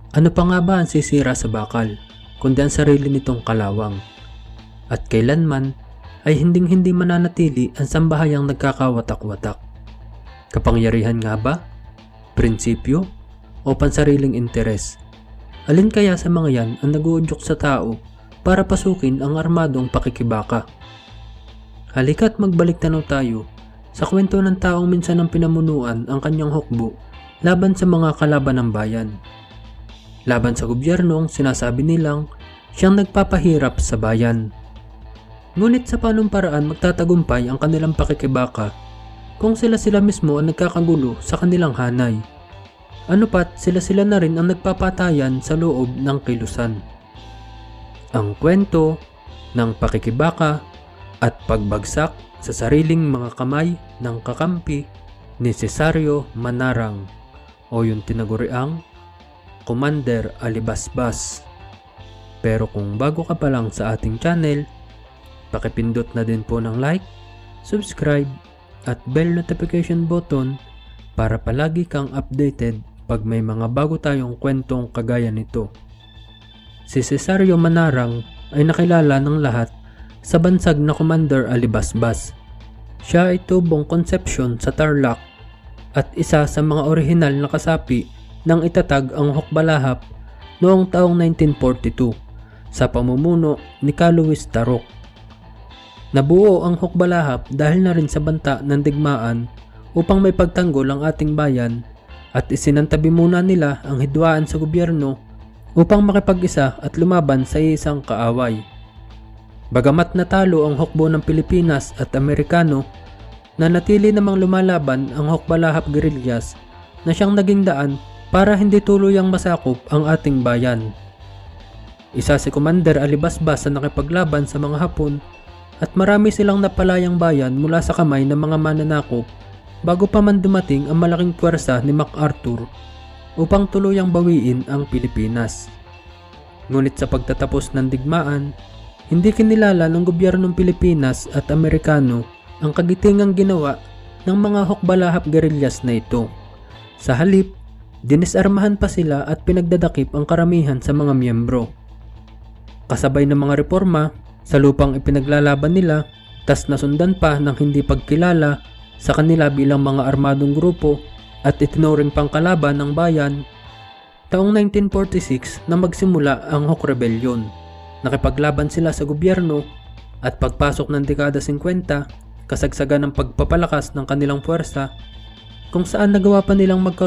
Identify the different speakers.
Speaker 1: Ano pa nga ba ang sisira sa bakal, kundi ang sarili nitong kalawang? At kailanman ay hinding-hindi mananatili ang sambahayang nagkakawatak-watak. Kapangyarihan nga ba? Prinsipyo? O pansariling interes? Alin kaya sa mga yan ang nag-uudyok sa tao para pasukin ang armadong pakikibaka? Halika't magbalik tanaw tayo sa kwento ng taong minsan ang pinamunuan ang kanyang hukbo laban sa mga kalaban ng bayan. Laban sa gobyernong sinasabi nilang siyang nagpapahirap sa bayan. Ngunit sa panong paraan magtatagumpay ang kanilang pakikibaka kung sila mismo ang nagkakagulo sa kanilang hanay? Ano pat sila na rin ang nagpapatayan sa loob ng kilusan. Ang kwento ng pakikibaka at pagbagsak sa sariling mga kamay ng kakampi ni Cesario Manarang o yung tinaguriang Commander Alibasbas. Pero kung bago ka pa lang sa ating channel, pakipindot na din po ng like, subscribe at bell notification button para palagi kang updated pag may mga bago tayong kwentong kagaya nito. Si Cesario Manarang ay nakilala ng lahat sa bansag na Commander Alibasbas. Siya ay tubong konsepsyon sa Tarlac at isa sa mga orihinal na kasapi ng itatag ang Hukbalahap noong taong 1942 sa pamumuno ni Luis Tarok. Nabuo ang Hukbalahap dahil na rin sa banta ng digmaan upang may pagtanggol ang ating bayan at isinantabi muna nila ang hidwaan sa gobyerno upang makipag-isa at lumaban sa isang kaaway. Bagamat natalo ang hukbo ng Pilipinas at Amerikano, nanatili namang lumalaban ang Hukbalahap guerrillas na siyang naging daan para hindi tuluyang masakop ang ating bayan. Isa si Commander Alibasbas sa nakipaglaban sa mga Hapon at marami silang napalayang bayan mula sa kamay ng mga mananakop bago pa man dumating ang malaking puwersa ni MacArthur upang tuluyang bawiin ang Pilipinas. Ngunit sa pagtatapos ng digmaan, hindi kinilala ng gobyernong Pilipinas at Amerikano ang kagitingang ginawa ng mga Hukbalahap guerrillas na ito. Sa halip, dinisarmahan pa sila at pinagdadakip ang karamihan sa mga miyembro. Kasabay ng mga reforma sa lupang ipinaglalaban nila, tas nasundan pa ng hindi pagkilala sa kanila bilang mga armadong grupo at itinuring pangkalaban ng bayan, taong 1946 na magsimula ang Huk Rebellion. Nakipaglaban sila sa gobyerno at pagpasok ng dekada 50, kasagsagan ng pagpapalakas ng kanilang puwersa kung saan nagawa pa nilang